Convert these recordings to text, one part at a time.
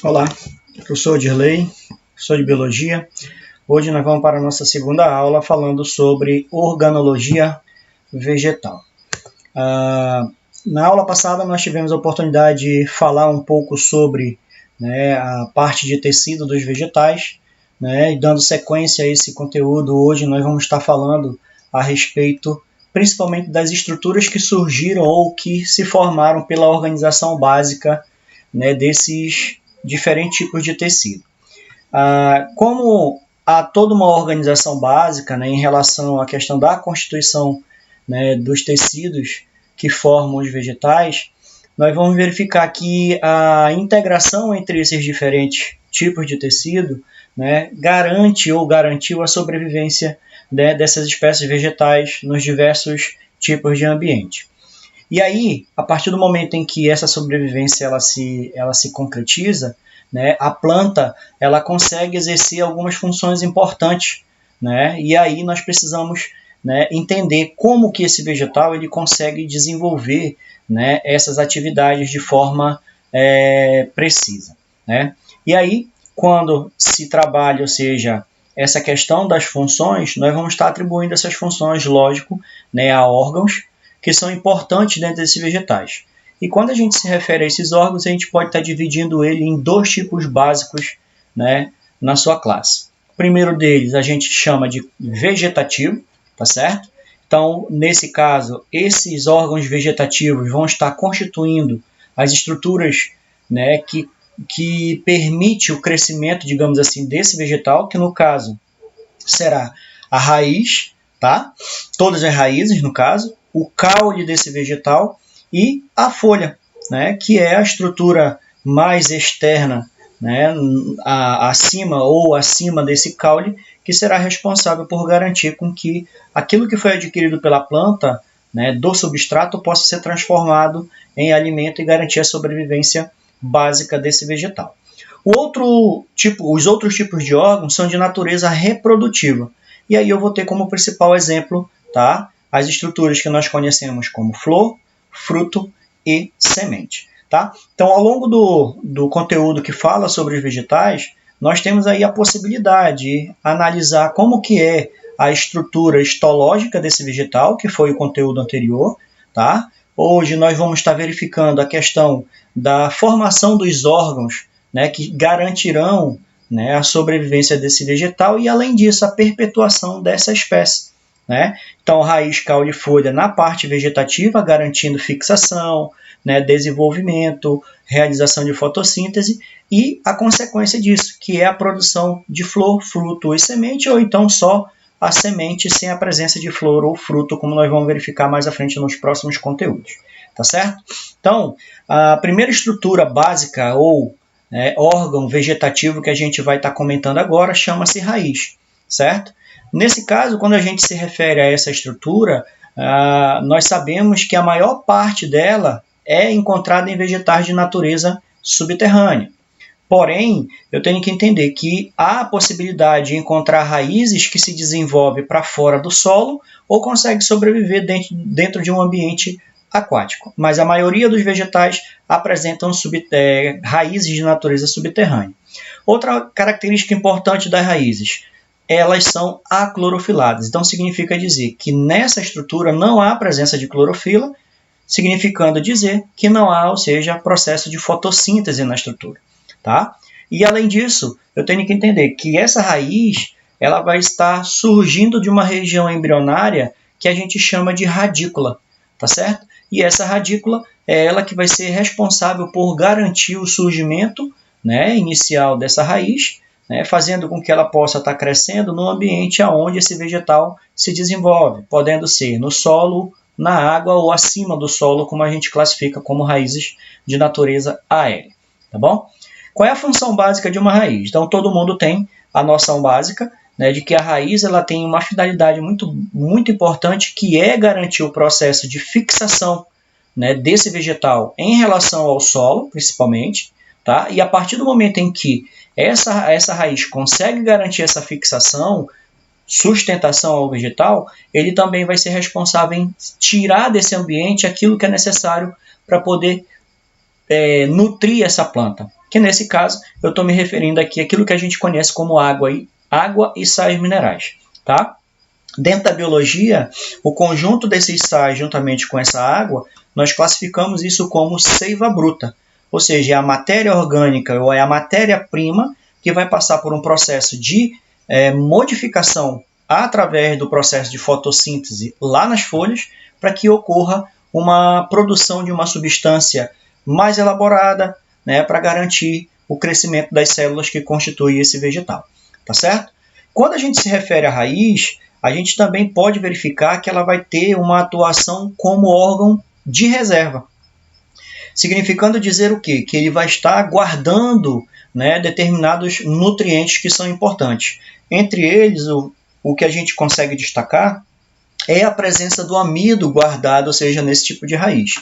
Olá, eu sou o Dirley, sou de Biologia. Hoje nós vamos para a nossa segunda aula falando sobre organologia vegetal. Na aula passada nós tivemos a oportunidade de falar um pouco sobre a parte de tecido dos vegetais, e dando sequência a esse conteúdo, hoje nós vamos estar falando a respeito principalmente das estruturas que surgiram ou que se formaram pela organização básica desses diferentes tipos de tecido. Como há toda uma organização básica em relação à questão da constituição dos tecidos que formam os vegetais, nós vamos verificar que a integração entre esses diferentes tipos de tecido garante ou garantiu a sobrevivência dessas espécies vegetais nos diversos tipos de ambiente. E aí, a partir do momento em que essa sobrevivência ela se concretiza, a planta ela consegue exercer algumas funções importantes, e aí nós precisamos entender como que esse vegetal ele consegue desenvolver essas atividades de forma precisa. E aí, quando se trabalha, ou seja, essa questão das funções, nós vamos estar atribuindo essas funções, lógico, a órgãos, que são importantes dentro desses vegetais. E quando a gente se refere a esses órgãos, a gente pode estar dividindo ele em dois tipos básicos na sua classe. O primeiro deles a gente chama de vegetativo, tá certo? Então, nesse caso, esses órgãos vegetativos vão estar constituindo as estruturas que permite o crescimento, digamos assim, desse vegetal, que no caso será a raiz, tá? Todas as raízes, no caso, o caule desse vegetal e a folha, que é a estrutura mais externa, acima desse caule, que será responsável por garantir com que aquilo que foi adquirido pela planta, do substrato, possa ser transformado em alimento e garantir a sobrevivência básica desse vegetal. Os outros tipos de órgãos são de natureza reprodutiva. E aí eu vou ter como principal exemplo, tá, as estruturas que nós conhecemos como flor, fruto e semente. Tá? Então, ao longo do conteúdo que fala sobre os vegetais, nós temos aí a possibilidade de analisar como que é a estrutura histológica desse vegetal, que foi o conteúdo anterior. Tá? Hoje nós vamos estar verificando a questão da formação dos órgãos que garantirão a sobrevivência desse vegetal e, além disso, a perpetuação dessa espécie. Então, raiz, caule e folha na parte vegetativa, garantindo fixação, desenvolvimento, realização de fotossíntese e a consequência disso, que é a produção de flor, fruto e semente, ou então só a semente sem a presença de flor ou fruto, como nós vamos verificar mais à frente nos próximos conteúdos. Tá certo? Então, a primeira estrutura básica ou órgão vegetativo que a gente vai estar comentando agora chama-se raiz, certo? Nesse caso, quando a gente se refere a essa estrutura, nós sabemos que a maior parte dela é encontrada em vegetais de natureza subterrânea. Porém, eu tenho que entender que há a possibilidade de encontrar raízes que se desenvolvem para fora do solo ou conseguem sobreviver dentro de um ambiente aquático. Mas a maioria dos vegetais apresentam raízes de natureza subterrânea. Outra característica importante das raízes, elas são aclorofiladas. Então, significa dizer que nessa estrutura não há presença de clorofila, significando dizer que não há, ou seja, processo de fotossíntese na estrutura. Tá? E, além disso, eu tenho que entender que essa raiz ela vai estar surgindo de uma região embrionária que a gente chama de radícula. Tá certo? E essa radícula é ela que vai ser responsável por garantir o surgimento inicial dessa raiz, fazendo com que ela possa estar crescendo no ambiente onde esse vegetal se desenvolve, podendo ser no solo, na água ou acima do solo, como a gente classifica como raízes de natureza aérea. Tá bom? Qual é a função básica de uma raiz? Então, todo mundo tem a noção básica de que a raiz ela tem uma finalidade muito, muito importante, que é garantir o processo de fixação desse vegetal em relação ao solo, principalmente. Tá? E a partir do momento em que essa raiz consegue garantir essa fixação, sustentação ao vegetal, ele também vai ser responsável em tirar desse ambiente aquilo que é necessário para poder nutrir essa planta. que nesse caso eu estou me referindo aqui àquilo que a gente conhece como água e sais minerais. Tá? Dentro da biologia, o conjunto desses sais juntamente com essa água, nós classificamos isso como seiva bruta, ou seja, é a matéria orgânica ou é a matéria-prima que vai passar por um processo de modificação através do processo de fotossíntese lá nas folhas, para que ocorra uma produção de uma substância mais elaborada, né, para garantir o crescimento das células que constituem esse vegetal. Tá certo? Quando a gente se refere à raiz, a gente também pode verificar que ela vai ter uma atuação como órgão de reserva. Significando dizer o quê? Que ele vai estar guardando, né, determinados nutrientes que são importantes. Entre eles, o que a gente consegue destacar é a presença do amido guardado, ou seja, nesse tipo de raiz.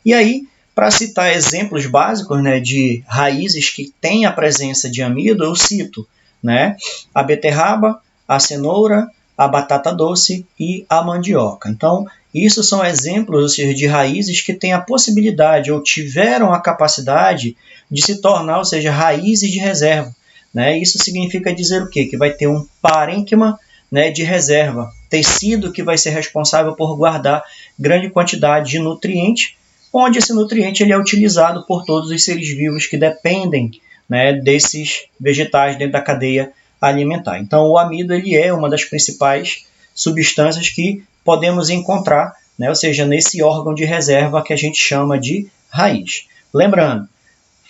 E aí, para citar exemplos básicos, né, de raízes que têm a presença de amido, eu cito, né, a beterraba, a cenoura, a batata doce e a mandioca. Então, isso são exemplos, ou seja, de raízes que têm a possibilidade ou tiveram a capacidade de se tornar, ou seja, raízes de reserva. Né? Isso significa dizer o quê? Que vai ter um parênquima, né, de reserva, tecido que vai ser responsável por guardar grande quantidade de nutriente, onde esse nutriente ele é utilizado por todos os seres vivos que dependem, né, desses vegetais dentro da cadeia alimentar. Então, o amido ele é uma das principais substâncias que podemos encontrar, né, ou seja, nesse órgão de reserva que a gente chama de raiz. Lembrando,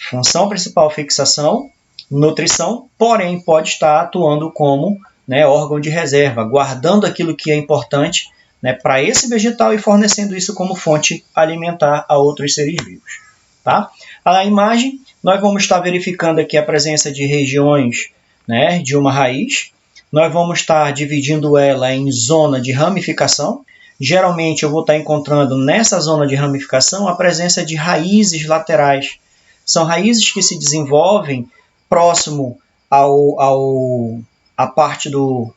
função principal fixação, nutrição, porém pode estar atuando como, né, órgão de reserva, guardando aquilo que é importante, né, para esse vegetal e fornecendo isso como fonte alimentar a outros seres vivos. Tá? A imagem, nós vamos estar verificando aqui a presença de regiões, né, de uma raiz. Nós vamos estar dividindo ela em zona de ramificação. Geralmente eu vou estar encontrando nessa zona de ramificação a presença de raízes laterais. São raízes que se desenvolvem próximo à parte do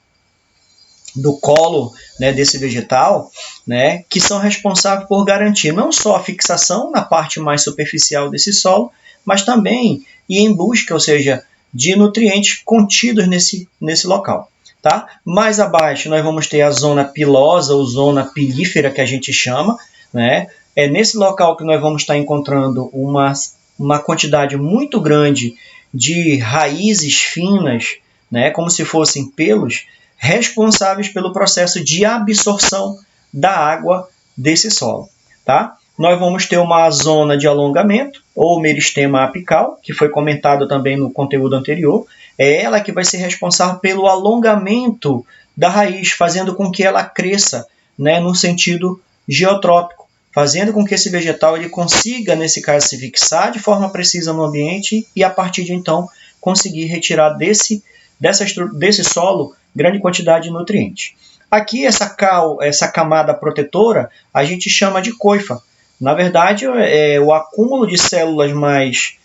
colo, né, desse vegetal, né, que são responsáveis por garantir não só a fixação na parte mais superficial desse solo, mas também ir em busca, ou seja, de nutrientes contidos nesse local. Tá? Mais abaixo nós vamos ter a zona pilosa ou zona pilífera que a gente chama. Né? É nesse local que nós vamos estar encontrando uma quantidade muito grande de raízes finas, né, como se fossem pelos, responsáveis pelo processo de absorção da água desse solo. Tá? Nós vamos ter uma zona de alongamento, ou meristema apical, que foi comentado também no conteúdo anterior. É ela que vai ser responsável pelo alongamento da raiz, fazendo com que ela cresça, né, no sentido geotrópico, fazendo com que esse vegetal ele consiga, nesse caso, se fixar de forma precisa no ambiente e, a partir de então, conseguir retirar desse solo grande quantidade de nutrientes. Aqui, essa camada protetora, a gente chama de coifa. Na verdade, é o acúmulo de células mais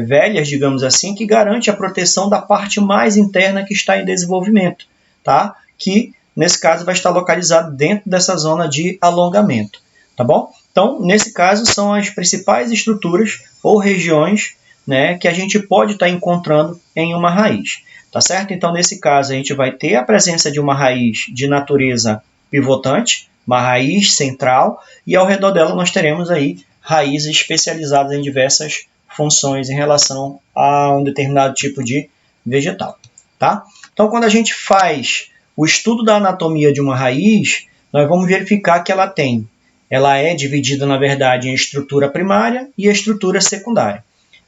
velhas, digamos assim, que garante a proteção da parte mais interna que está em desenvolvimento, tá? Que, nesse caso, vai estar localizado dentro dessa zona de alongamento. Tá bom? Então, nesse caso, são as principais estruturas ou regiões, né, que a gente pode estar encontrando em uma raiz. Tá certo? Então, nesse caso, a gente vai ter a presença de uma raiz de natureza pivotante, uma raiz central, e ao redor dela nós teremos aí raízes especializadas em diversas funções em relação a um determinado tipo de vegetal. Tá? Então, quando a gente faz o estudo da anatomia de uma raiz, nós vamos verificar que ela é dividida, na verdade, em estrutura primária e estrutura secundária.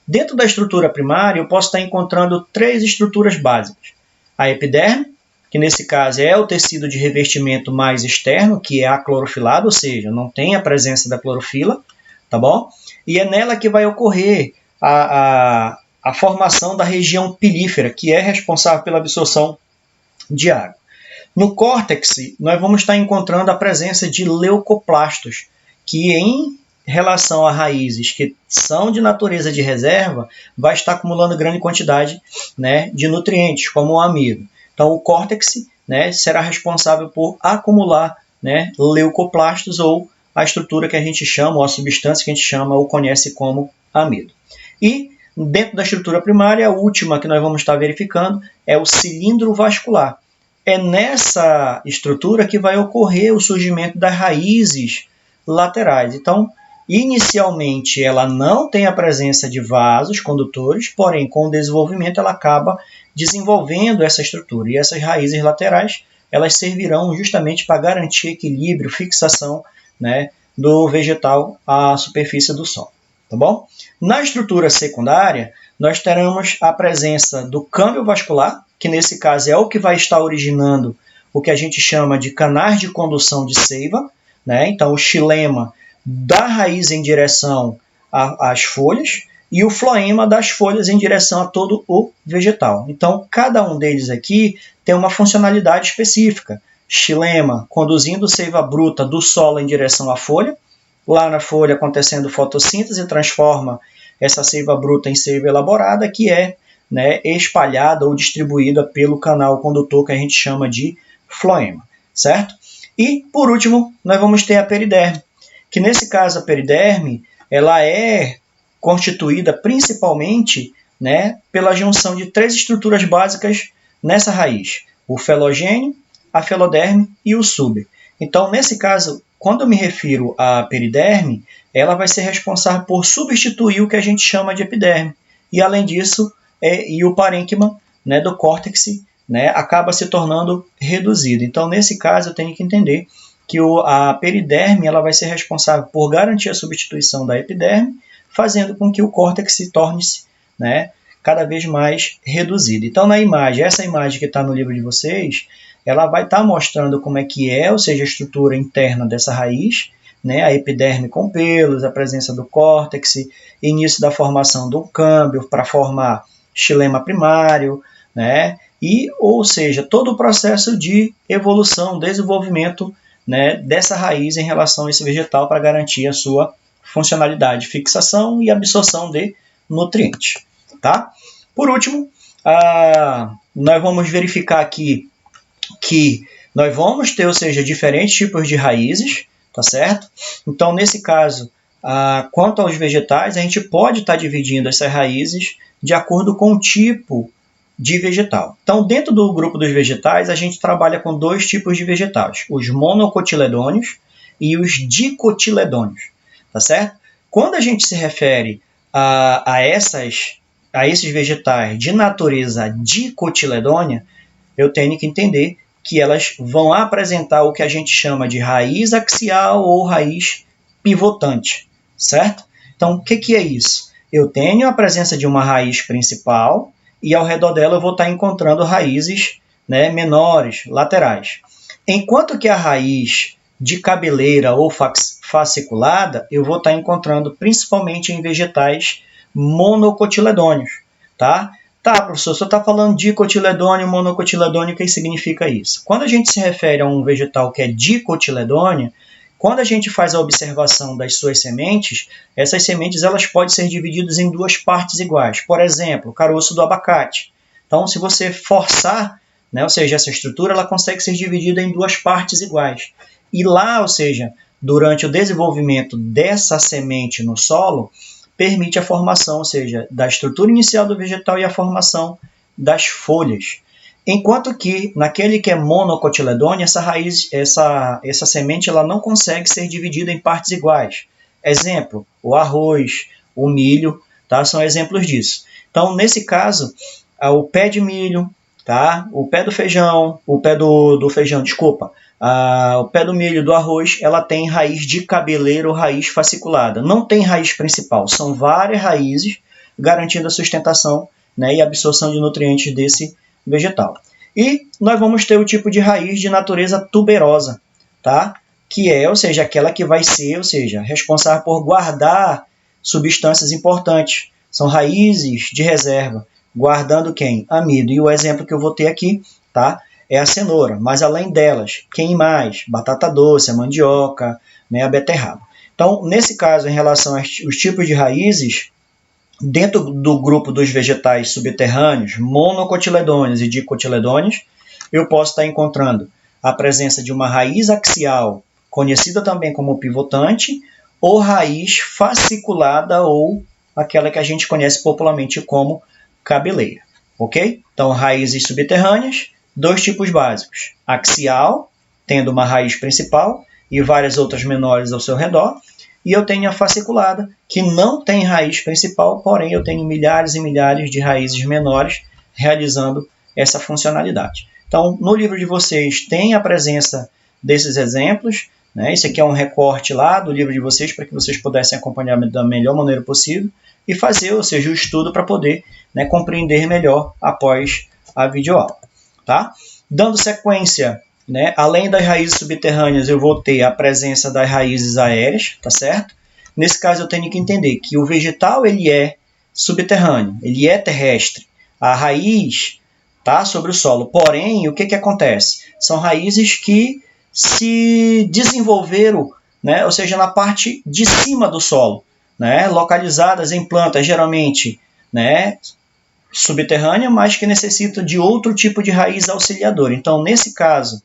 Dentro da estrutura primária, eu posso estar encontrando 3 estruturas básicas. A epiderme, que nesse caso é o tecido de revestimento mais externo, que é aclorofilado, ou seja, não tem a presença da clorofila, tá bom? E é nela que vai ocorrer a formação da região pilífera, que é responsável pela absorção de água. No córtex, nós vamos estar encontrando a presença de leucoplastos, que em relação a raízes que são de natureza de reserva, vai estar acumulando grande quantidade, né, de nutrientes, como o amido. Então, o córtex, né, será responsável por acumular, né, leucoplastos, ou a estrutura que a gente chama, ou a substância que a gente chama ou conhece como amido. E Dentro da estrutura primária, a última que nós vamos estar verificando é o cilindro vascular. É nessa estrutura que vai ocorrer o surgimento das raízes laterais. Então, inicialmente, ela não tem a presença de vasos condutores, porém, com o desenvolvimento, ela acaba desenvolvendo essa estrutura. E essas raízes laterais, elas servirão justamente para garantir equilíbrio, fixação, né, do vegetal à superfície do solo. Tá bom? Na estrutura secundária, nós teremos a presença do câmbio vascular, que nesse caso é o que vai estar originando o que a gente chama de canais de condução de seiva, né? Então, o xilema da raiz em direção às folhas e o floema das folhas em direção a todo o vegetal. Então, cada um deles aqui tem uma funcionalidade específica. Xilema conduzindo seiva bruta do solo em direção à folha, lá na folha acontecendo fotossíntese, transforma essa seiva bruta em seiva elaborada, que é, né, espalhada ou distribuída pelo canal condutor que a gente chama de floema, certo? E, por último, nós vamos ter a periderme, que nesse caso a periderme ela é constituída principalmente, né, pela junção de 3 estruturas básicas nessa raiz: o felogênio, a feloderme e o súber. Então, nesse caso, quando eu me refiro à periderme, ela vai ser responsável por substituir o que a gente chama de epiderme. E, além disso, e o parênquima, né, do córtex, né, acaba se tornando reduzido. Então, nesse caso, eu tenho que entender que a periderme ela vai ser responsável por garantir a substituição da epiderme, fazendo com que o córtex se torne-se, né, cada vez mais reduzido. Então, na imagem, essa imagem que está no livro de vocês, ela vai estar mostrando como é que é, ou seja, a estrutura interna dessa raiz, né, a epiderme com pelos, a presença do córtex, início da formação do câmbio para formar xilema primário, né, e, ou seja, todo o processo de evolução, desenvolvimento, né, dessa raiz em relação a esse vegetal para garantir a sua funcionalidade, fixação e absorção de nutrientes. Tá? Por último, nós vamos verificar aqui que nós vamos ter, ou seja, diferentes tipos de raízes, tá certo? Então, nesse caso, quanto aos vegetais, a gente pode estar dividindo essas raízes de acordo com o tipo de vegetal. Então, dentro do grupo dos vegetais, a gente trabalha com 2 tipos de vegetais: os monocotiledôneos e os dicotiledôneos, tá certo? Quando a gente se refere a esses vegetais de natureza dicotiledônea, eu tenho que entender que elas vão apresentar o que a gente chama de raiz axial ou raiz pivotante, certo? Então, o que é isso? Eu tenho a presença de uma raiz principal e ao redor dela eu vou estar encontrando raízes, né, menores, laterais. Enquanto que a raiz de cabeleira ou fasciculada, eu vou estar encontrando principalmente em vegetais monocotiledôneos, tá? Tá, professor, você está falando dicotiledôneo, monocotiledôneo, o que significa isso? Quando a gente se refere a um vegetal que é dicotiledôneo, quando a gente faz a observação das suas sementes, essas sementes elas podem ser divididas em 2 partes iguais. Por exemplo, o caroço do abacate. Então, se você forçar, né, ou seja, essa estrutura ela consegue ser dividida em 2 partes iguais. E lá, ou seja, durante o desenvolvimento dessa semente no solo, permite a formação, ou seja, da estrutura inicial do vegetal e a formação das folhas. Enquanto que, naquele que é monocotiledôneo, essa raiz, essa semente ela não consegue ser dividida em partes iguais. Exemplo, o arroz, o milho, tá? São exemplos disso. Então, nesse caso, o pé de milho, tá? O pé do feijão, o pé do feijão, desculpa, o pé do milho, do arroz, ela tem raiz de cabeleira ou raiz fasciculada. Não tem raiz principal, são várias raízes garantindo a sustentação, né, e a absorção de nutrientes desse vegetal. E nós vamos ter o tipo de raiz de natureza tuberosa, tá? Que é, ou seja, aquela que vai ser, ou seja, responsável por guardar substâncias importantes. São raízes de reserva, guardando quem? Amido. E o exemplo que eu vou ter aqui, tá? É a cenoura, mas além delas, quem mais? Batata doce, a mandioca, né, a beterraba. Então, nesse caso, em relação aos tipos de raízes, dentro do grupo dos vegetais subterrâneos, monocotiledôneos e dicotiledôneos, eu posso estar encontrando a presença de uma raiz axial, conhecida também como pivotante, ou raiz fasciculada ou aquela que a gente conhece popularmente como cabeleira, ok? Então, raízes subterrâneas, dois tipos básicos: axial, tendo uma raiz principal e várias outras menores ao seu redor, e eu tenho a fasciculada, que não tem raiz principal, porém eu tenho milhares e milhares de raízes menores realizando essa funcionalidade. Então, no livro de vocês tem a presença desses exemplos, né? Esse aqui é um recorte lá do livro de vocês para que vocês pudessem acompanhar da melhor maneira possível e fazer, ou seja, o estudo para poder, né, compreender melhor após a videoaula. Tá? Dando sequência, né, além das raízes subterrâneas, eu vou ter a presença das raízes aéreas, tá certo? Nesse caso, eu tenho que entender que o vegetal ele é subterrâneo, ele é terrestre. A raiz está sobre o solo. Porém, o que acontece? São raízes que se desenvolveram, né, ou seja, na parte de cima do solo, né, localizadas em plantas geralmente, né, subterrânea, mas que necessitam de outro tipo de raiz auxiliadora. Então, nesse caso,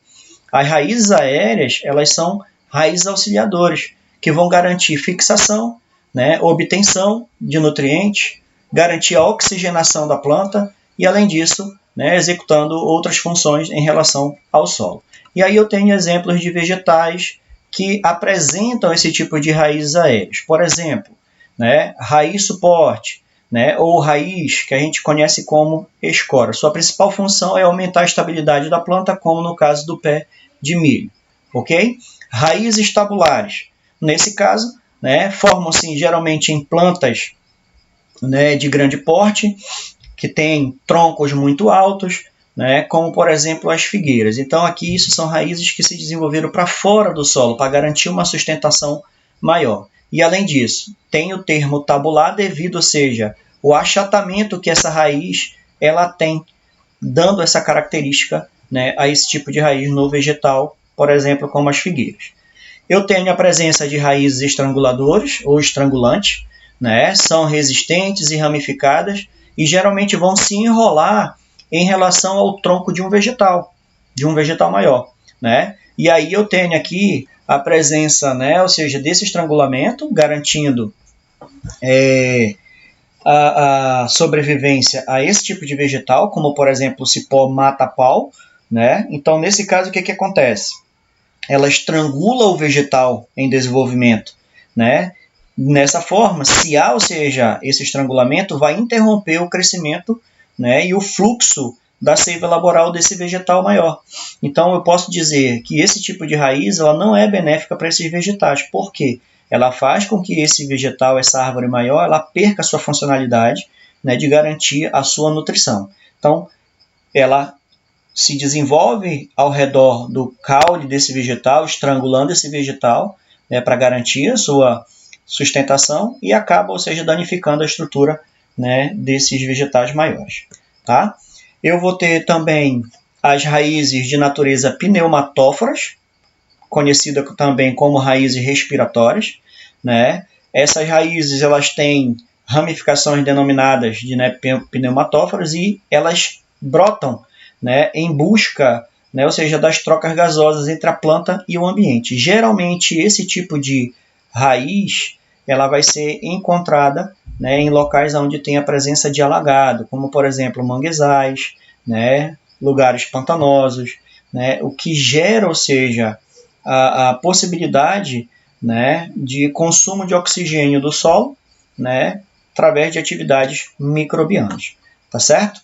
as raízes aéreas, elas são raízes auxiliadoras, que vão garantir fixação, né, obtenção de nutrientes, garantir a oxigenação da planta e, além disso, né, executando outras funções em relação ao solo. E aí eu tenho exemplos de vegetais que apresentam esse tipo de raízes aéreas. Por exemplo, né, raiz suporte, né, ou raiz, que a gente conhece como escora. Sua principal função é aumentar a estabilidade da planta, como no caso do pé de milho. Ok? Raízes tabulares. Nesse caso, né, formam-se geralmente em plantas, né, de grande porte, que têm troncos muito altos, né, como, por exemplo, as figueiras. Então, aqui, isso são raízes que se desenvolveram para fora do solo, para garantir uma sustentação maior. E, além disso, tem o termo tabular devido, ou seja, o achatamento que essa raiz ela tem, dando essa característica, né, a esse tipo de raiz no vegetal, por exemplo, como as figueiras. Eu tenho a presença de raízes estranguladoras ou estrangulantes, né, são resistentes e ramificadas e geralmente vão se enrolar em relação ao tronco de um vegetal maior, né? E aí eu tenho aqui a presença, né, ou seja, desse estrangulamento, garantindo a sobrevivência a esse tipo de vegetal, como por exemplo o cipó mata-pau, né? Então, nesse caso, o que acontece? Ela estrangula o vegetal em desenvolvimento, né? Nessa forma, se há, ou seja, esse estrangulamento vai interromper o crescimento, né, e o fluxo da seiva laboral desse vegetal maior. Então, eu posso dizer que esse tipo de raiz ela não é benéfica para esses vegetais. Por quê? Ela faz com que esse vegetal, essa árvore maior, ela perca a sua funcionalidade, né, de garantir a sua nutrição. Então, ela se desenvolve ao redor do caule desse vegetal, estrangulando esse vegetal, né, para garantir a sua sustentação e acaba, ou seja, danificando a estrutura, né, desses vegetais maiores. Tá? Eu vou ter também as raízes de natureza pneumatóforas, conhecida também como raízes respiratórias, né? Essas raízes elas têm ramificações denominadas de, né, pneumatóforas e elas brotam, né, em busca, né, ou seja, das trocas gasosas entre a planta e o ambiente. Geralmente esse tipo de raiz ela vai ser encontrada, né, em locais onde tem a presença de alagado, como por exemplo manguezais, né, lugares pantanosos, né, o que gera, ou seja, a possibilidade, né, de consumo de oxigênio do solo, né, através de atividades microbianas, tá certo?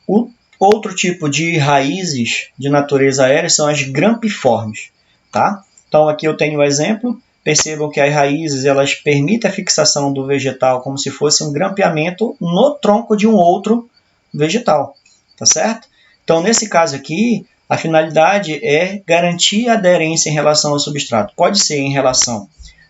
O outro tipo de raízes de natureza aérea são as grampiformes, tá? Então aqui eu tenho um exemplo. Percebam que as raízes elas permitem a fixação do vegetal como se fosse um grampeamento no tronco de um outro vegetal, tá certo? Então, nesse caso aqui, a finalidade é garantir a aderência em relação ao substrato. Pode ser em relação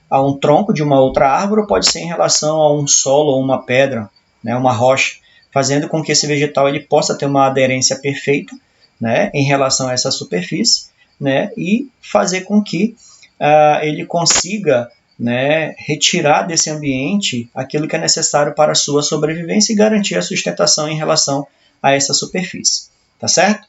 a um tronco de uma outra árvore ou pode ser em relação a um solo ou uma pedra, né, uma rocha, fazendo com que esse vegetal ele possa ter uma aderência perfeita, né, em relação a essa superfície, né, e fazer com que ele consiga, né, retirar desse ambiente aquilo que é necessário para a sua sobrevivência e garantir a sustentação em relação a essa superfície. Tá certo?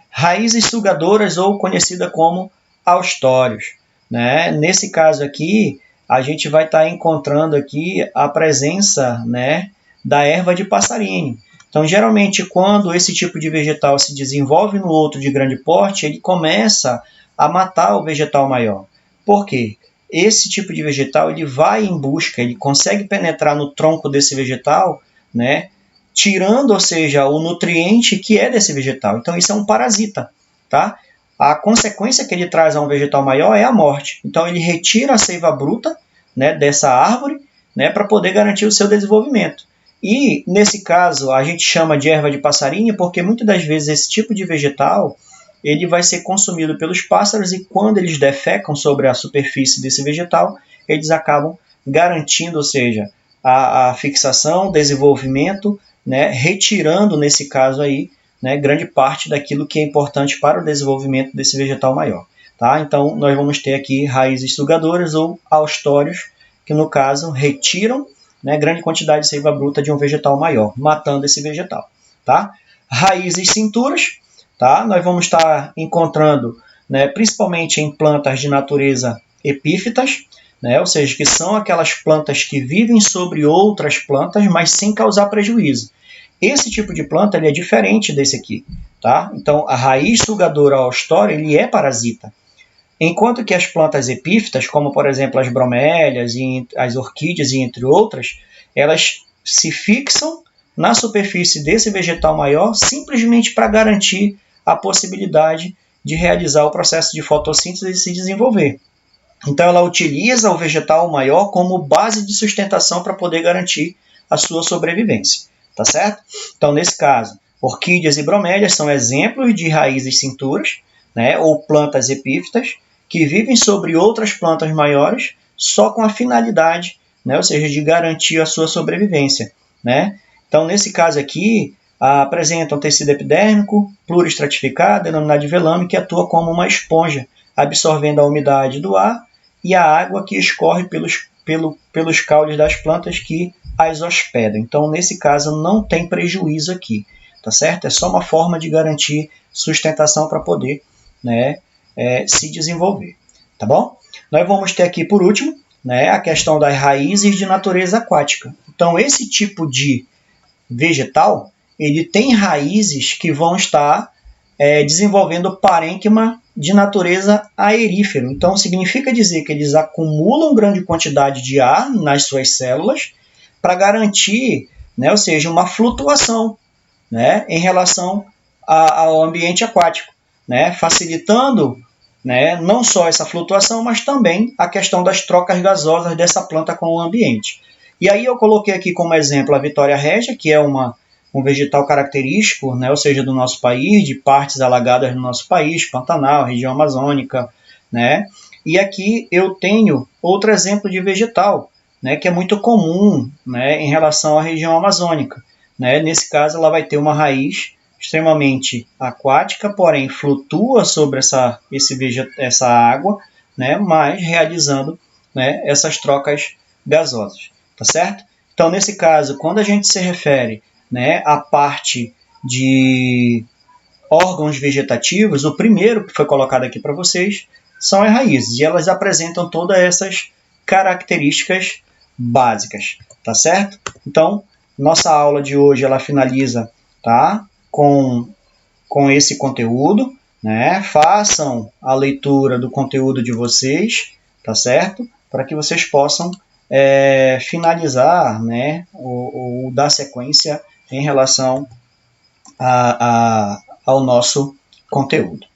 Raízes sugadoras ou conhecida como austórios, né? Nesse caso aqui, a gente vai estar encontrando aqui a presença, né, da erva de passarinho. Então, geralmente, quando esse tipo de vegetal se desenvolve no outro de grande porte, ele começa a matar o vegetal maior. Por quê? Esse tipo de vegetal ele vai em busca, ele consegue penetrar no tronco desse vegetal, né, tirando, ou seja, o nutriente que é desse vegetal. Então, isso é um parasita, tá? A consequência que ele traz a um vegetal maior é a morte. Então, ele retira a seiva bruta, né, dessa árvore, né, para poder garantir o seu desenvolvimento. E, nesse caso, a gente chama de erva de passarinho porque, muitas das vezes, esse tipo de vegetal ele vai ser consumido pelos pássaros e, quando eles defecam sobre a superfície desse vegetal, eles acabam garantindo, ou seja, a fixação, desenvolvimento, né, retirando, nesse caso aí, né, grande parte daquilo que é importante para o desenvolvimento desse vegetal maior. Tá? Então, nós vamos ter aqui raízes sugadoras ou austórios, que no caso retiram, né, grande quantidade de seiva bruta de um vegetal maior, matando esse vegetal. Tá? Raízes cinturas, tá? Nós vamos estar encontrando, né, principalmente em plantas de natureza epífitas, né, ou seja, que são aquelas plantas que vivem sobre outras plantas, mas sem causar prejuízo. Esse tipo de planta ele é diferente desse aqui. Tá? Então, a raiz sugadora austória ele é parasita. Enquanto que as plantas epífitas, como por exemplo as bromélias, e as orquídeas e entre outras, elas se fixam na superfície desse vegetal maior simplesmente para garantir a possibilidade de realizar o processo de fotossíntese e se desenvolver. Então, ela utiliza o vegetal maior como base de sustentação para poder garantir a sua sobrevivência. Tá certo? Então, nesse caso, orquídeas e bromélias são exemplos de raízes cinturas, né, ou plantas epífitas, que vivem sobre outras plantas maiores só com a finalidade, né, ou seja, de garantir a sua sobrevivência. Né? Então, nesse caso aqui, apresentam tecido epidérmico pluristratificado, denominado de velame, que atua como uma esponja, absorvendo a umidade do ar e a água que escorre pelos caules das plantas que as hospedam. Então, nesse caso, não tem prejuízo aqui, tá certo? É só uma forma de garantir sustentação para poder, né, se desenvolver, tá bom? Nós vamos ter aqui, por último, né, a questão das raízes de natureza aquática. Então, esse tipo de vegetal, ele tem raízes que vão estar desenvolvendo parênquima de natureza aerífero. Então, significa dizer que eles acumulam grande quantidade de ar nas suas células para garantir, né, ou seja, uma flutuação, né, em relação ao ambiente aquático, né, facilitando, né, não só essa flutuação, mas também a questão das trocas gasosas dessa planta com o ambiente. E aí eu coloquei aqui como exemplo a Vitória régia, que é um vegetal característico, né, ou seja, do nosso país, de partes alagadas do nosso país, Pantanal, região amazônica, né? E aqui eu tenho outro exemplo de vegetal, né, que é muito comum, né, em relação à região amazônica. Né? Nesse caso, ela vai ter uma raiz extremamente aquática, porém flutua sobre essa água, né, mas realizando, né, essas trocas gasosas. Tá certo? Então, nesse caso, quando a gente se refere, né, à parte de órgãos vegetativos, o primeiro que foi colocado aqui para vocês são as raízes, e elas apresentam todas essas características básicas, tá certo? Então, nossa aula de hoje ela finaliza, tá, com esse conteúdo, né? Façam a leitura do conteúdo de vocês, tá certo? Para que vocês possam finalizar, né, ou dar sequência em relação ao nosso conteúdo.